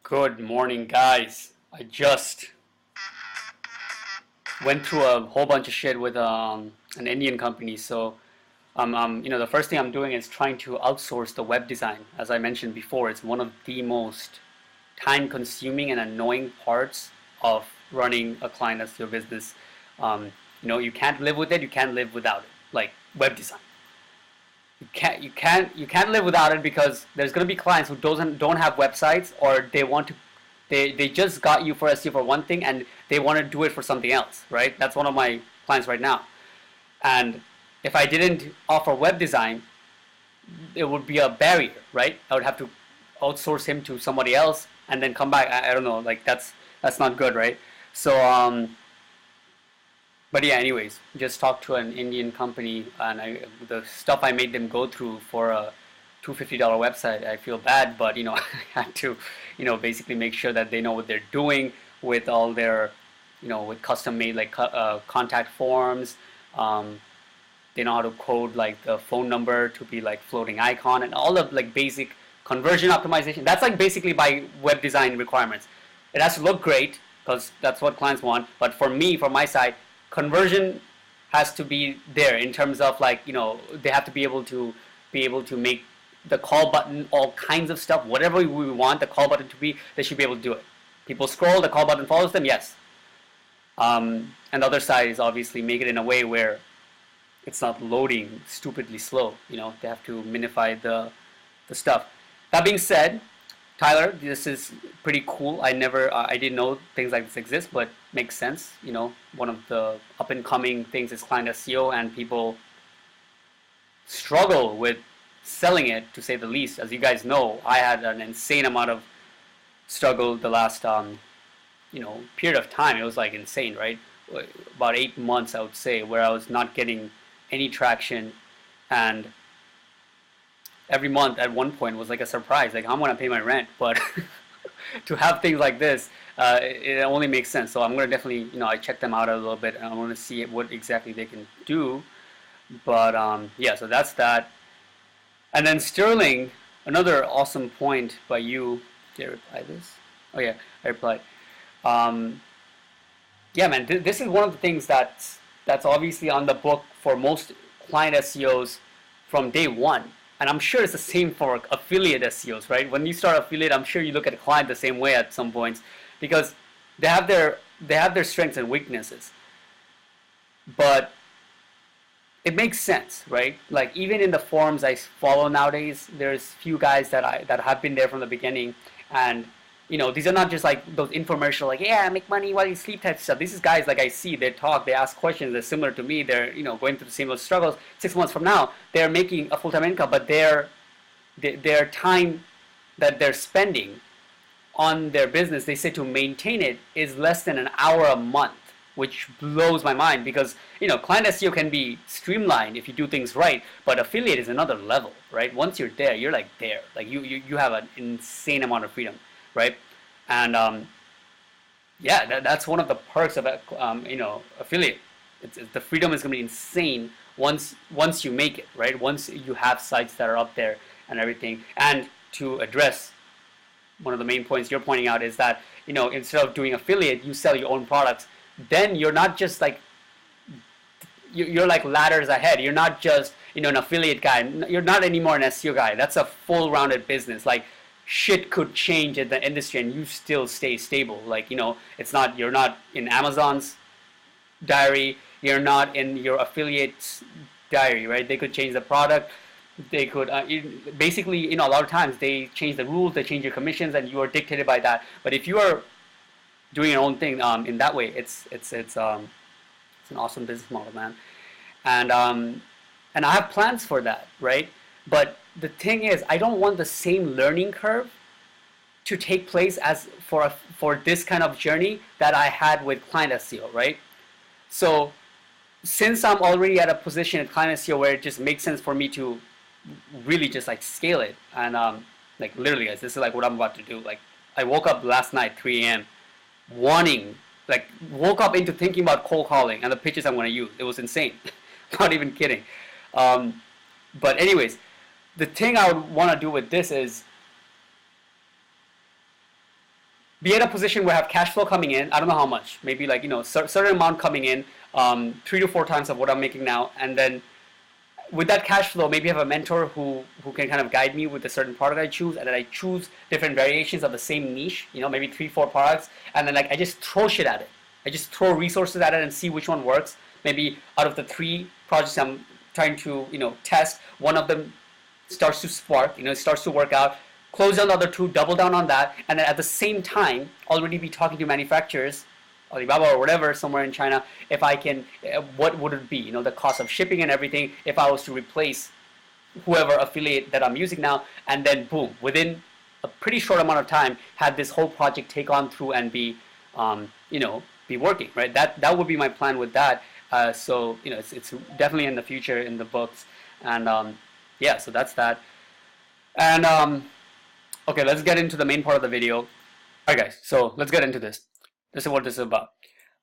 Good morning, guys. I just went through a whole bunch of shit with an Indian company. So, the first thing I'm doing is trying to outsource the web design. As I mentioned before, it's one of the most time-consuming and annoying parts of running a client SEO business. You can't live with it. You can't live without it. Like web design. You can't live without it because there's going to be clients who don't have websites, or they just got you for SEO for one thing and they want to do it for something else, right? That's one of my clients right now. And if I didn't offer web design, it would be a barrier, right? I would have to outsource him to somebody else and then come back. I don't know, like that's not good, right? So but yeah, anyways, just talked to an Indian company, and the stuff I made them go through for a $250 website, I feel bad, but I had to, basically make sure that they know what they're doing with all their, with custom made like contact forms. They know how to code like the phone number to be like floating icon and all of like basic conversion optimization. That's like basically by web design requirements. It has to look great because that's what clients want. But for me, for my side, conversion has to be there in terms of like, they have to be able to make the call button, all kinds of stuff, whatever we want the call button to be, they should be able to do it. People scroll, the call button follows them, yes. And the other side is obviously make it in a way where it's not loading stupidly slow. They have to minify the stuff. That being said, Tyler, this is pretty cool. I didn't know things like this exist, but makes sense. One of the up and coming things is client SEO, and people struggle with selling it, to say the least. As you guys know, I had an insane amount of struggle the last period of time. It was like insane, right? About 8 months, I would say, where I was not getting any traction, and every month at one point was like a surprise, like I'm gonna pay my rent. But to have things like this, it only makes sense. So I'm gonna definitely, I check them out a little bit, and I want to see what exactly they can do. But yeah, so that's that. And then Sterling, another awesome point by you. Did I reply this? Oh yeah, I replied. Yeah, man, this is one of the things that's obviously on the book for most client SEOs from day one. And I'm sure it's the same for affiliate SEOs, right? When you start affiliate, I'm sure you look at a client the same way at some points, because they have their strengths and weaknesses. But it makes sense, right? Like even in the forums I follow nowadays, there's few guys that have been there from the beginning, and these are not just like those infomercial, like, yeah, make money while you sleep type stuff. These is guys like I see, they talk, they ask questions, they're similar to me, they're going through the same struggles. 6 months from now, they're making a full-time income, but their time that they're spending on their business, they say, to maintain it is less than an hour a month, which blows my mind, because client SEO can be streamlined if you do things right, but affiliate is another level, right? Once you're there, you're like there, like you have an insane amount of freedom, right? And yeah, that's one of the perks of affiliate. The freedom is going to be insane once you make it, right? Once you have sites that are up there and everything. And to address one of the main points you're pointing out is that instead of doing affiliate, you sell your own products. Then you're not just like you're like ladders ahead. You're not just an affiliate guy. You're not anymore an SEO guy. That's a full-rounded business. Like shit could change in the industry and you still stay stable. Like you're not in Amazon's diary. You're not in your affiliate's diary, right? They could change the product. They could basically a lot of times they change the rules. They change your commissions, and you are dictated by that. But if you are doing your own thing in that way, it's an awesome business model, man. And I have plans for that, right? But the thing is, I don't want the same learning curve to take place as for this kind of journey that I had with client SEO, right? So since I'm already at a position at client SEO where it just makes sense for me to really just like scale it, and like literally, guys, this is like what I'm about to do. Like I woke up last night 3 a.m. woke up into thinking about cold calling and the pitches I'm going to use. It was insane. Not even kidding. But anyways, the thing I would want to do with this is be in a position where I have cash flow coming in. I don't know how much, maybe like, certain amount coming in, 3 to 4 times of what I'm making now. And then with that cash flow, maybe have a mentor who can kind of guide me with a certain product I choose, and then I choose different variations of the same niche, maybe 3, 4 products, and then like I just throw shit at it. I just throw resources at it and see which one works. Maybe out of the 3 projects I'm trying to, test, one of them starts to spark, it starts to work out, close down the other 2, double down on that, and then at the same time, already be talking to manufacturers, Alibaba or whatever, somewhere in China, if I can, what would it be, the cost of shipping and everything, if I was to replace whoever affiliate that I'm using now, and then boom, within a pretty short amount of time, have this whole project take on through and be, be working, right? That would be my plan with that. So, it's definitely in the future in the books, and yeah, so that's that. And okay, let's get into the main part of the video. All right, guys, so let's get into this. This is what this is about.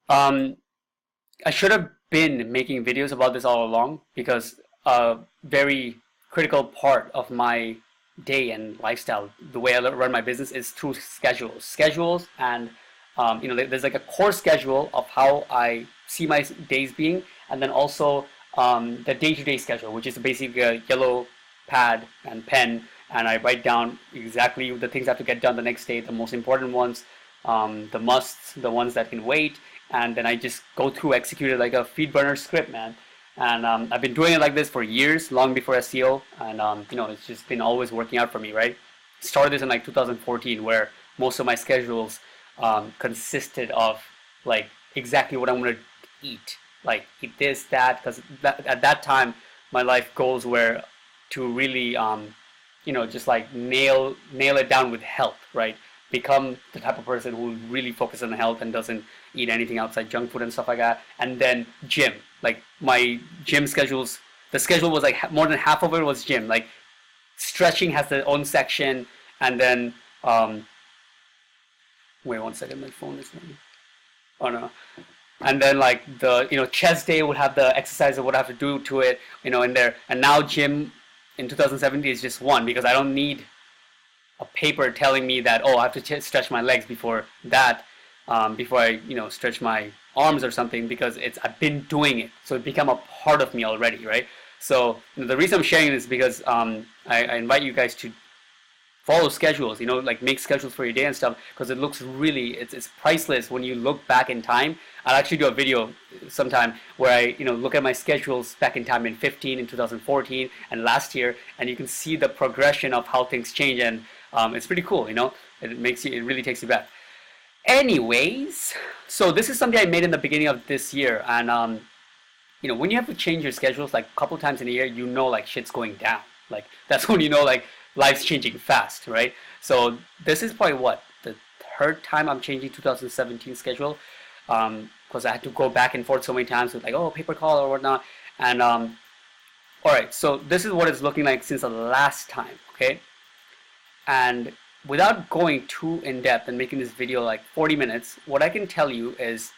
I should have been making videos about this all along, because a very critical part of my day and lifestyle, the way I run my business, is through schedules, and there's like a core schedule of how I see my days being, and then also the day-to-day schedule, which is basically a yellow pad and pen, and I write down exactly the things I have to get done the next day, the most important ones, the musts, the ones that can wait, and then I just go through, execute it like a feed burner script, man. And I've been doing it like this for years, long before SEO, and it's just been always working out for me, right? Started this in like 2014, where most of my schedules consisted of like exactly what I'm gonna eat, like eat this, that, because at that time my life goals were to really just like nail it down with health, right? Become the type of person who really focuses on health and doesn't eat anything outside junk food and stuff like that. And then gym, like my gym schedules, the schedule was like more than half of it was gym. Like stretching has their own section, and then wait 1 second, my phone is ringing. Oh no. And then like the chest day would have the exercise of what I have to do to it, in there. And now gym in 2017 is just one, because I don't need a paper telling me that, oh, I have to stretch my legs before that, before I stretch my arms or something, because I've been doing it, so it become a part of me already, right? So the reason I'm sharing this is because I invite you guys to follow schedules, like make schedules for your day and stuff, because it looks really, it's priceless when you look back in time. I'll actually do a video sometime where I look at my schedules back in time in 2014 and last year, and you can see the progression of how things change, and it's pretty cool, it really takes you back. Anyways, so this is something I made in the beginning of this year, and when you have to change your schedules like a couple times in a year, like shit's going down. Like that's when like life's changing fast, right? So this is probably what, the 3rd time I'm changing 2017 schedule, because I had to go back and forth so many times with like, oh, paper call or whatnot. And all right, so this is what it's looking like since the last time, okay? And without going too in depth and making this video like 40 minutes, what I can tell you is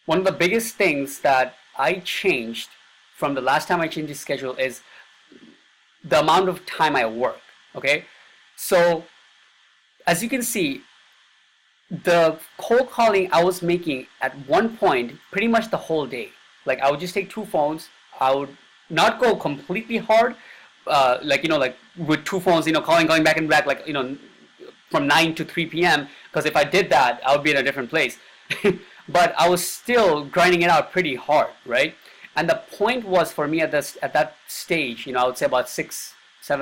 one of the biggest things that I changed from the last time I changed the schedule is the amount of time I work, okay? So as you can see, the cold calling I was making at one point pretty much the whole day. Like I would just take 2 phones, I would not go completely hard, like with 2 phones, calling, going back and back, like from 9 to 3 p.m. because if I did that, I would be in a different place. But I was still grinding it out pretty hard, right? And the point was for me at that stage, I would say about 6-7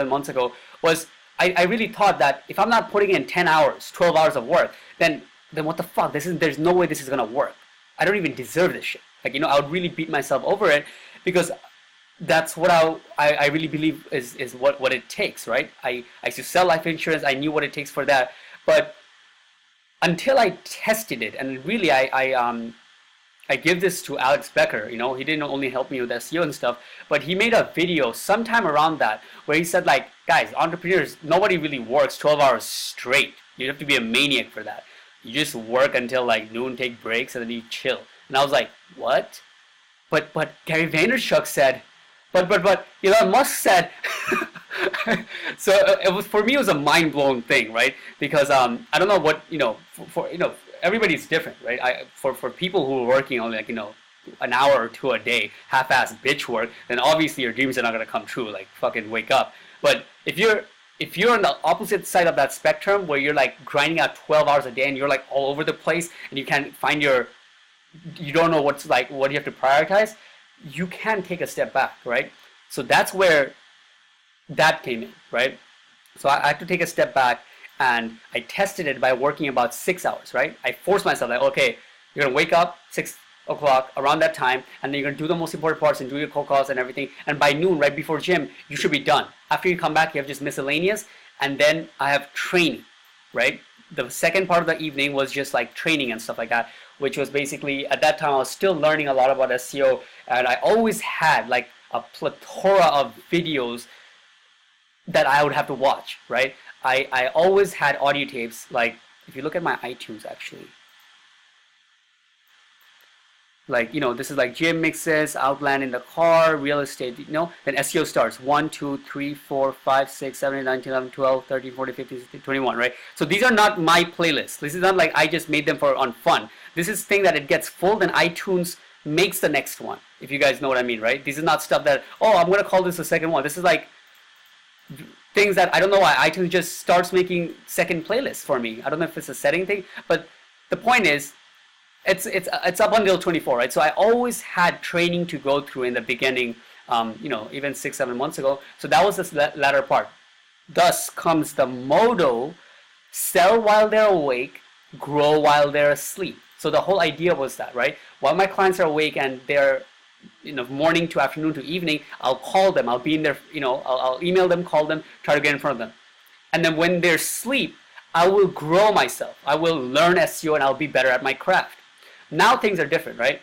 months ago, was I really thought that if I'm not putting in 10 hours, 12 hours of work, then what the fuck? There's no way this is gonna work. I don't even deserve this shit. Like I would really beat myself over it, because that's what I really believe is what it takes, right? I used to sell life insurance. I knew what it takes for that, but until I tested it, and really I give this to Alex Becker, he didn't only help me with SEO and stuff, but he made a video sometime around that where he said like, guys, entrepreneurs, nobody really works 12 hours straight. You have to be a maniac for that. You just work until like noon, take breaks, and then you chill. And I was like, what? But Gary Vaynerchuk said, but Elon Musk said, So it was, for me, it was a mind blowing thing, right? Because I don't know what, everybody's different, right? For people who are working on, like, an hour or two a day, half-ass bitch work, then obviously your dreams are not gonna come true. Like, fucking wake up. But if you're on the opposite side of that spectrum, where you're like grinding out 12 hours a day and you're like all over the place and you can't find you don't know what you have to prioritize, you can take a step back, right? So that's where that came in, right? So I had to take a step back, and I tested it by working about 6 hours, right? I forced myself, like, okay, you're gonna wake up 6 o'clock around that time, and then you're gonna do the most important parts and do your cold calls and everything. And by noon, right before gym, you should be done. After you come back, you have just miscellaneous, and then I have training, right? The second part of the evening was just like training and stuff like that, which was basically, at that time I was still learning a lot about SEO, and I always had like a plethora of videos that I would have to watch, right? I always had audio tapes. Like, if you look at my iTunes, actually, like, this is like gym mixes, Outland in the car, real estate, then SEO starts 1, 2, 3, 4, 5, 6, 7, 8, 9, 10, 11, 12, 13, 14, 15, 16, 21, right? So these are not my playlists. This is not like I just made them on fun. This is thing that it gets full, then iTunes makes the next one, if you guys know what I mean, right? This is not stuff that, oh, I'm going to call this the second one. This is like things that I don't know why iTunes just starts making second playlists for me. I don't know if it's a setting thing, but the point is, it's up until 24, right? So I always had training to go through in the beginning, even 6-7 months ago. So that was the latter part. Thus comes the motto: sell while they're awake, grow while they're asleep. So the whole idea was that, right? While my clients are awake and they're, morning to afternoon to evening, I'll call them. I'll be in their, I'll email them, call them, try to get in front of them. And then when they're asleep, I will grow myself. I will learn SEO and I'll be better at my craft. Now things are different, right?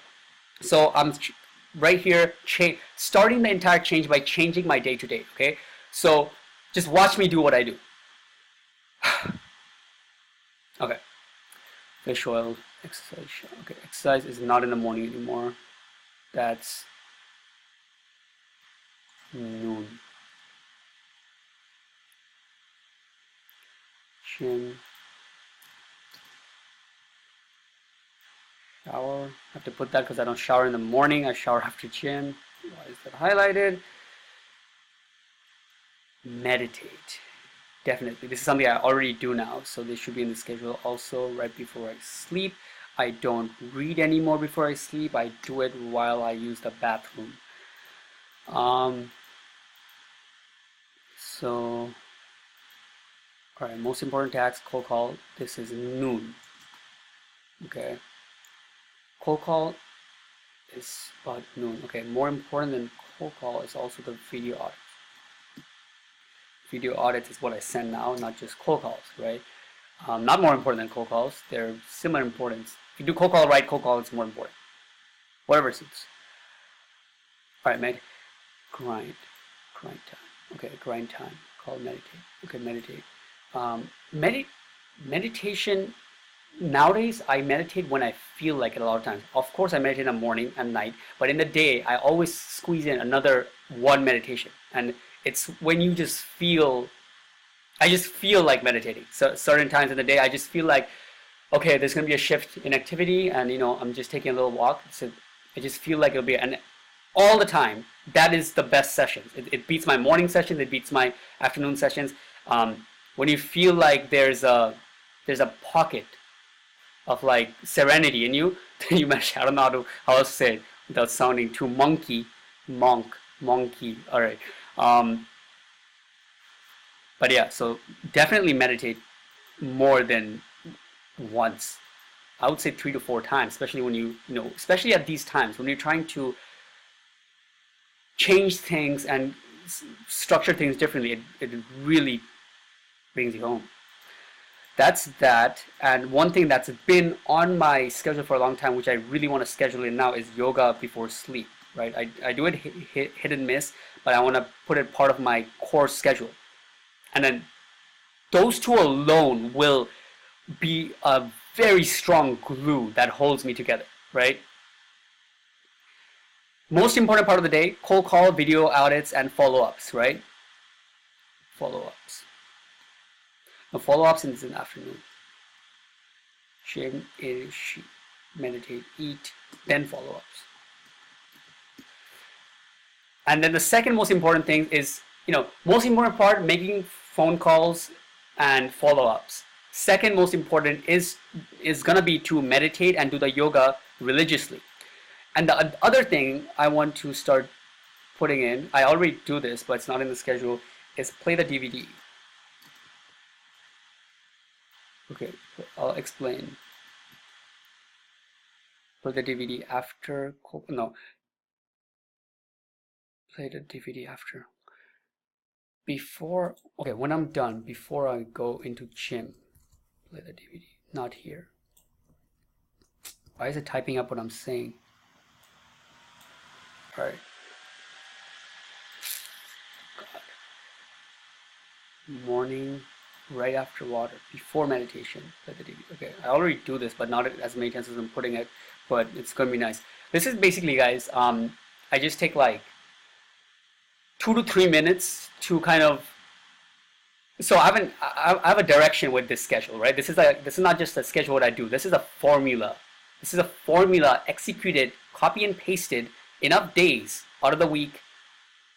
So I'm right here starting the entire change by changing my day-to-day, okay? So just watch me do what I do. Okay. Fish oil, exercise. Okay, exercise is not in the morning anymore. That's noon. Chin. Shower. I have to put that because I don't shower in the morning. I shower after chin. Why is that highlighted? Meditate. Definitely. This is something I already do now, so this should be in the schedule also right before I sleep. I don't read anymore before I sleep. I do it while I use the bathroom. So, alright, most important task, cold call. This is noon. Okay. Cold call is about noon. Okay, more important than cold call is also the video audit. Video audit is what I send now, not just cold calls, right? Not more important than cold calls. They're similar importance. If you do cold call right, cold call is more important. Whatever suits. Alright, grind time. Okay, grind time. Call meditate. Okay, meditate. Meditation. Nowadays, I meditate when I feel like it a lot of times. Of course, I meditate in the morning and night, but in the day, I always squeeze in another one meditation. And it's when you just feel, I just feel like meditating. So certain times in the day, I just feel like, okay, there's going to be a shift in activity, and I'm just taking a little walk. So I just feel like it'll be, and all the time, that is the best sessions. It beats my morning sessions. It beats my afternoon sessions. When you feel like there's a pocket of like serenity in you, then you mention, I don't know how to say it without sounding too monkey. All right. But yeah, so definitely meditate more than once. I would say 3 to 4 times, especially when especially at these times when you're trying to change things and structure things differently. It really brings you home. That's that. And one thing that's been on my schedule for a long time, which I really want to schedule in now, is yoga before sleep, right? I do it hit and miss, but I want to put it part of my core schedule. And then those two alone will be a very strong glue that holds me together, right? Most important part of the day, cold call, video audits, and follow-ups, right? follow-ups. Now follow-ups is in the afternoon. Shave, meditate, eat, then follow-ups. And then the second most important thing is, most important part, making phone calls and follow-ups. Second most important is gonna be to meditate and do the yoga religiously. And the other thing I want to start putting in, I already do this, but it's not in the schedule, is play the DVD. Okay, I'll explain. Play the DVD after, no. Play the DVD after. Before, okay, when I'm done, before I go into gym, play the DVD, not here. Why is it typing up what I'm saying? All right. God. Morning, right after water, before meditation, play the DVD. Okay, I already do this, but not as many times as I'm putting it, but it's gonna be nice. This is basically, guys, I just take like 2 to 3 minutes to kind of, so I have a direction with this schedule, right? This is not just a schedule what I do. This is a formula. This is a formula executed, copy and pasted enough days out of the week.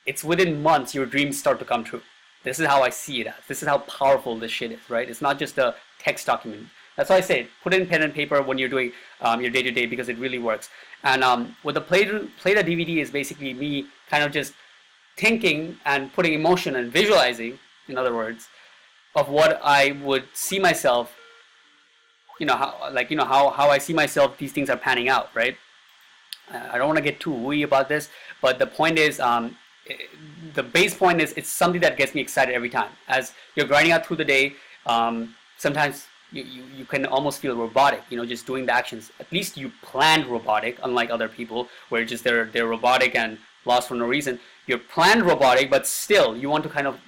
It's within months your dreams start to come true. This is how I see it as. This is how powerful this shit is, right? It's not just a text document. That's why I say put in pen and paper when you're doing your day-to-day, because it really works. And with the play the DVD is basically me kind of just thinking and putting emotion and visualizing, in other words, of what I would see myself, how I see myself, these things are panning out, right? I don't want to get too wooey about this, but the point is, the base point is, it's something that gets me excited every time. As you're grinding out through the day, sometimes you can almost feel robotic, just doing the actions. At least you planned robotic, unlike other people, where just they're robotic and lost for no reason. You're planned robotic, but still you want to kind of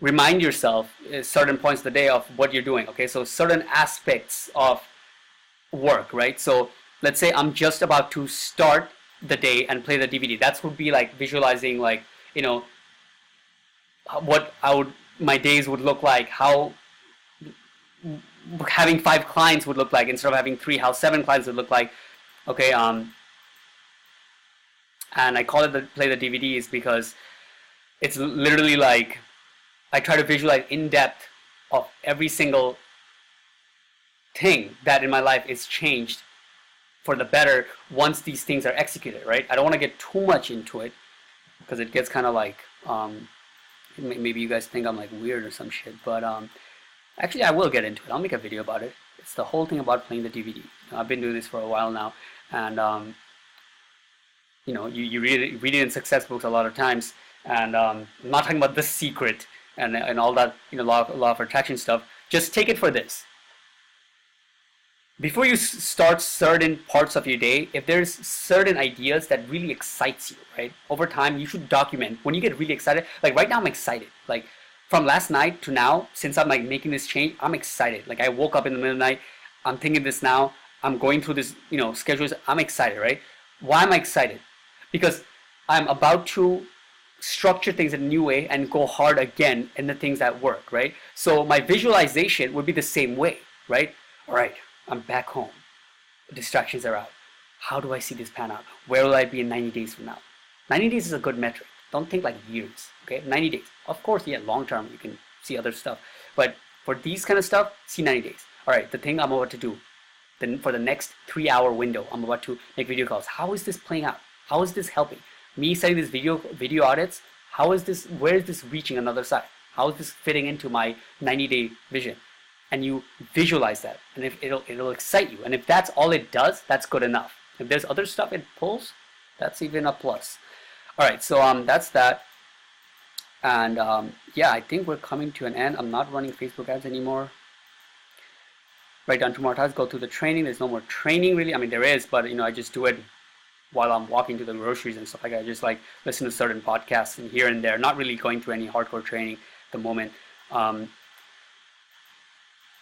remind yourself at certain points of the day of what you're doing. Okay, so certain aspects of work, right? So let's say I'm just about to start the day and play the DVD. That would be like visualizing, like, what my days would look like, how having 5 clients would look like instead of having 3, how 7 clients would look like. Okay, and I call it play the DVDs because it's literally like I try to visualize in depth of every single thing that in my life is changed for the better once these things are executed, right? I don't want to get too much into it because it gets kind of like, maybe you guys think I'm like weird or some shit, but actually I will get into it. I'll make a video about it. It's the whole thing about playing the DVD. I've been doing this for a while now, and you read it in success books a lot of times, and I'm not talking about The Secret and all that, law of attraction stuff. Just take it for this. Before you start certain parts of your day, if there's certain ideas that really excites you, right? Over time, you should document. When you get really excited, like right now I'm excited. Like from last night to now, since I'm like making this change, I'm excited. Like I woke up in the middle of the night, I'm thinking this now, I'm going through this, schedules, I'm excited, right? Why am I excited? Because I'm about to structure things in a new way and go hard again in the things that work, right? So my visualization would be the same way, right? All right, I'm back home. The distractions are out. How do I see this pan out? Where will I be in 90 days from now? 90 days is a good metric. Don't think like years, okay? 90 days. Of course, yeah, long term, you can see other stuff. But for these kind of stuff, see 90 days. All right, the thing I'm about to do, then for the next 3-hour window, I'm about to make video calls. How is this playing out? How is this helping? Me setting these video audits, where is this reaching another side? How is this fitting into my 90-day vision? And you visualize that, and if it'll excite you. And if that's all it does, that's good enough. If there's other stuff it pulls, that's even a plus. All right, so that's that. And yeah, I think we're coming to an end. I'm not running Facebook ads anymore. Write down 2 more tasks, go through the training. There's no more training really. I mean, there is, but I just do it while I'm walking to the groceries and stuff like that. I just like listen to certain podcasts and here and there, not really going through any hardcore training at the moment.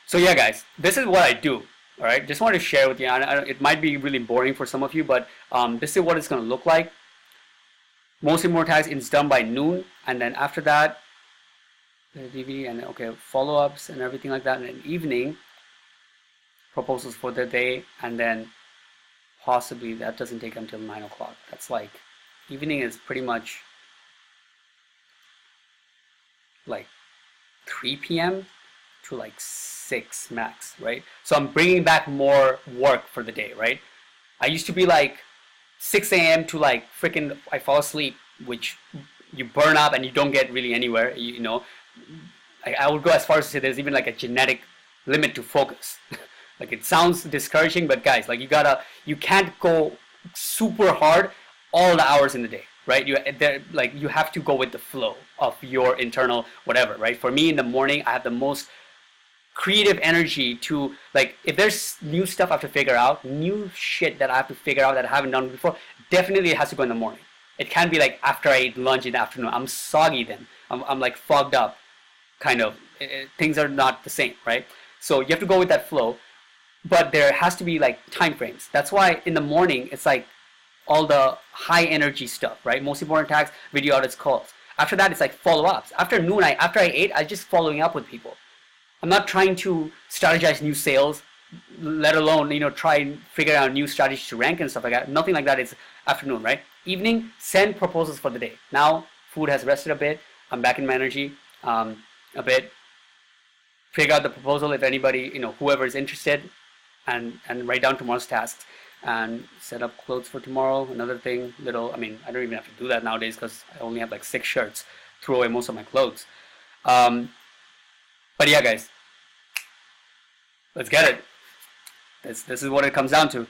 So yeah, guys, this is what I do. All right, just wanted to share with you. It might be really boring for some of you, but this is what it's going to look like. Most important tasks is done by noon, and then after that, the DVD and okay, follow-ups and everything like that. And then evening, proposals for the day, and then possibly that doesn't take until 9 o'clock. That's like, evening is pretty much like 3 p.m. to like 6 max, right? So I'm bringing back more work for the day, right? I used to be like 6 a.m. to like freaking, I fall asleep, which you burn up and you don't get really anywhere, you know. I would go as far as to say there's even like a genetic limit to focus. Like it sounds discouraging, but guys, like you can't go super hard all the hours in the day, right? You have to go with the flow of your internal whatever, right? For me in the morning, I have the most creative energy to, like, if there's new stuff I have to figure out, new shit that I have to figure out that I haven't done before, definitely it has to go in the morning. It can't be like after I eat lunch in the afternoon. I'm soggy then. I'm like fogged up, kind of. Things are not the same, right? So you have to go with that flow, but there has to be like time frames. That's why in the morning it's like all the high energy stuff, right? Most important tasks, video audits, calls. After that, it's like follow-ups. After noon, after I ate, I just following up with people. I'm not trying to strategize new sales, let alone, you know, try and figure out new strategies to rank and stuff like that. Nothing like that is afternoon, right? Evening, send proposals for the day. Now, food has rested a bit. I'm back in my energy a bit. Figure out the proposal if anybody, you know, whoever is interested, and write down tomorrow's tasks and set up clothes for tomorrow. Another thing, I mean, I don't even have to do that nowadays because I only have like 6 shirts. Throw away most of my clothes. But yeah, guys, let's get it. This is what it comes down to.